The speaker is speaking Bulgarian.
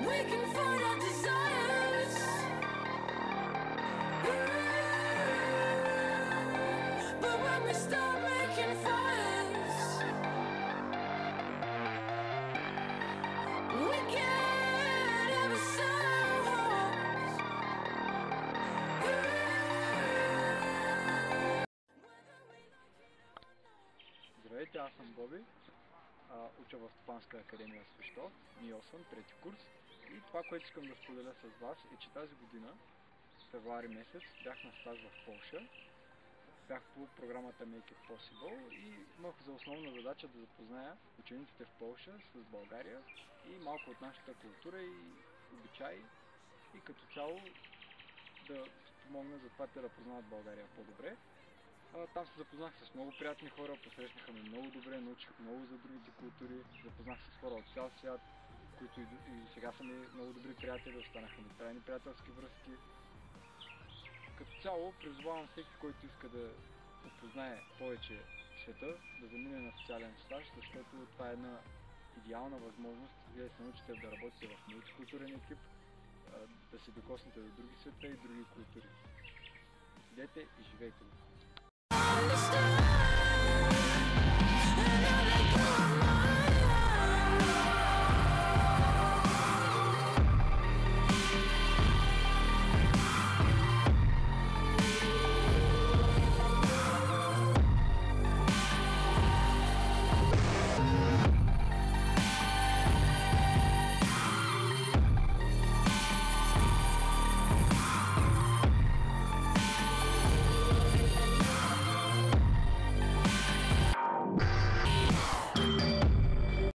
We can find our desires. But when we start making fires, we can't ever solve. Здравейте, аз съм Боби. Уча в Стопанска академия в Свищов, НИО съм, трети курс. И това, което искам да споделя с вас е, че тази година, февруари месец, бях на стаж в Полша. Бях по програмата Make It Possible и имах за основна задача да запозная учениците в Полша с България и малко от нашата култура и обичаи и като цяло да помогна за това те да познават България по-добре. Там се запознах с много приятни хора, посрещнаха ме много добре, научих много за другите култури, запознах се с хора от цял свят, които и сега са ми много добри приятели, останаха ми трайни приятелски връзки. Като цяло призовавам всеки, който иска да опознае повече света, да замине на социален стаж, защото това е една идеална възможност вие да се научите да работите в мултикултурен екип, да се докоснете до други света и други култури. Идете и живейте го! Understand.